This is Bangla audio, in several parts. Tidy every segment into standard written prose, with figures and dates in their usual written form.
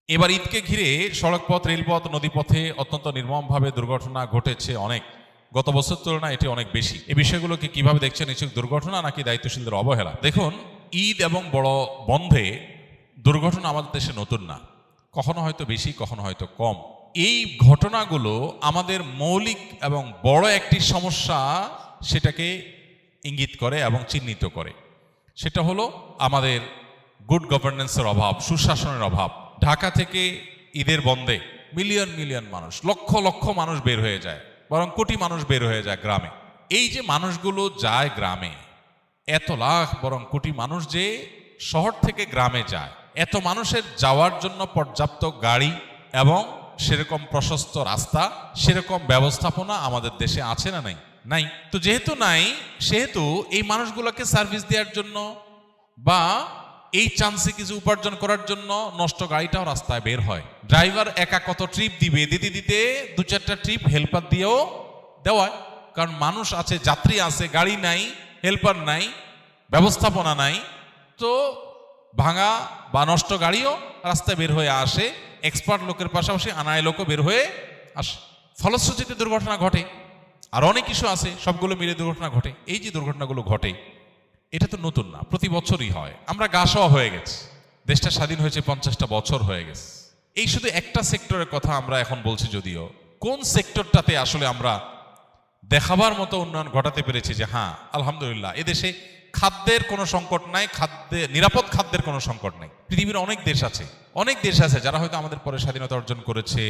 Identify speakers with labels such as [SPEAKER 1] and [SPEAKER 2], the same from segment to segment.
[SPEAKER 1] এবার ঈদকে ঘিরে সড়কপথ, রেলপথ, নদীপথে অত্যন্ত নির্মমভাবে দুর্ঘটনা ঘটেছে অনেক। গত বছর তুলনায় এটি অনেক বেশি। এই বিষয়গুলোকে কিভাবে দেখছেন? নিশ্চয় দুর্ঘটনা নাকি দায়িত্বশীলদের অবহেলা? দেখুন, ঈদ এবং বড় বন্ধে দুর্ঘটনা আমাদের দেশে নতুন না, কখনো হয়তো বেশি, কখনো হয়তো কম। এই ঘটনাগুলো আমাদের মৌলিক এবং বড় একটি সমস্যা সেটাকে ইঙ্গিত করে এবং চিহ্নিত করে। সেটা হলো আমাদের গুড গভর্নেন্সের অভাব, সুশাসনের অভাব। ঢাকা থেকে ঈদের বন্ধে মিলিয়ন মিলিয়ন মানুষ, লক্ষ লক্ষ মানুষ বের হয়ে যায়, বরং কোটি মানুষ বের হয়ে যায় গ্রামে। এই যে মানুষগুলো যায় গ্রামে, এত লাখ বরং কোটি মানুষ যে শহর থেকে গ্রামে যায়, এত মানুষের যাওয়ার জন্য পর্যাপ্ত গাড়ি এবং সেরকম প্রশস্ত রাস্তা, সেরকম ব্যবস্থাপনা আমাদের দেশে আছে না নাই? নাই। তো যেহেতু নাই, সেহেতু এই মানুষগুলোকে সার্ভিস দেওয়ার জন্য বা এই চান্সে কিছু উপার্জন করার জন্য নষ্ট গাড়িটাও রাস্তায় বের হয়। ড্রাইভার একা কত ট্রিপ দিবে, দিতে দিতে 2-4টা ট্রিপ হেল্পার দিয়েও দেওয়ায়। কারণ মানুষ আছে, যাত্রী আছে, গাড়ি নাই, হেল্পার নাই, ব্যবস্থাপনা নাই, তো ভাঙা বা নষ্ট গাড়িও রাস্তায় বের হয়ে আসে। এক্সপার্ট লোকের পাশাপাশি আনায় লোকও বের হয়ে আসে, ফলশ্রুতিতে দুর্ঘটনা ঘটে। আর অনেক কিছু আছে, সবগুলো মিলে দুর্ঘটনা ঘটে। এই যে দুর্ঘটনাগুলো ঘটে, এটা তো নতুন না, প্রতি বছরই হয়। আমরা গা সওয়া হয়ে গেছি, দেশটা স্বাধীন হয়েছে 50টা বছর হয়ে গেছে। এই শুধু একটা সেক্টরের কথা আমরা এখন বলছি, যদিও কোন সেক্টরটাতে আসলে আমরা দেখাবার মতো উন্নয়ন ঘটাতে পেরেছি যে হ্যাঁ আলহামদুলিল্লাহ এদেশে খাদ্যের কোনো সংকট নাই, নিরাপদ খাদ্যের কোনো সংকট নাই। পৃথিবীর অনেক দেশ আছে যারা হয়তো আমাদের পরে স্বাধীনতা অর্জন করেছে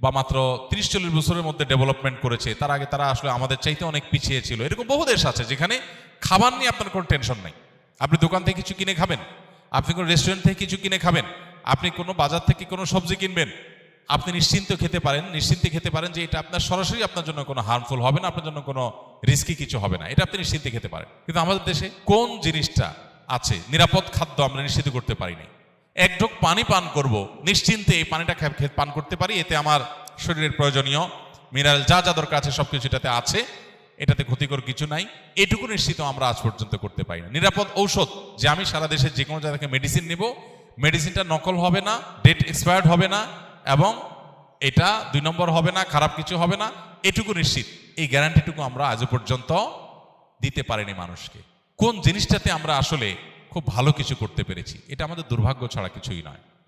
[SPEAKER 1] বা মাত্র 30-40 বছরের মধ্যে ডেভেলপমেন্ট করেছে। তার আগে তারা আসলে আমাদের চাইতে অনেক পিছিয়ে ছিল। এরকম বহু দেশ আছে যেখানে খাবার নিয়ে আপনার কোনো টেনশন নাই। আপনি দোকান থেকে কিছু কিনে খাবেন, আপনি কোনো রেস্টুরেন্ট থেকে কিছু কিনে খাবেন, আপনি কোনো বাজার থেকে কোনো সবজি কিনবেন, আপনি নিশ্চিন্তে খেতে পারেন যে এটা আপনার সরাসরি আপনার জন্য কোনো হার্মফুল হবে না, আপনার জন্য কোনো রিস্কি কিছু হবে না, এটা আপনি নিশ্চিন্তে খেতে পারেন। কিন্তু আমাদের দেশে কোন জিনিসটা আছে নিরাপদ খাদ্য আমরা নিশ্চিত করতে পারিনি। এক ঢোক পানি পান করব, নিশ্চিন্তে এই পানিটা পান করতে পারি, এতে আমার শরীরের প্রয়োজনীয় মিনারেল যা যা দরকার আছে সবকিছু এটাতে আছে, এটাতে ক্ষতিকর কিছু নাই, এটুকু নিশ্চিত আমরা আজ পর্যন্ত করতে পারি না। নিরাপদ ঔষধ, যে আমি সারা দেশে যে কোনো জায়গা থেকে মেডিসিন নেব, মেডিসিনটা নকল হবে না, ডেট এক্সপায়ার্ড হবে না এবং এটা 2 নম্বর হবে না, খারাপ কিছু হবে না, এটুকু নিশ্চিত। এই গ্যারান্টিটুকু আমরা আজও পর্যন্ত দিতে পারিনি মানুষকে। কোন জিনিসটাতে আমরা আসলে খুব ভালো কিছু করতে পেরেছি, এটা আমাদের দুর্ভাগ্য ছাড়া কিছুই নয়।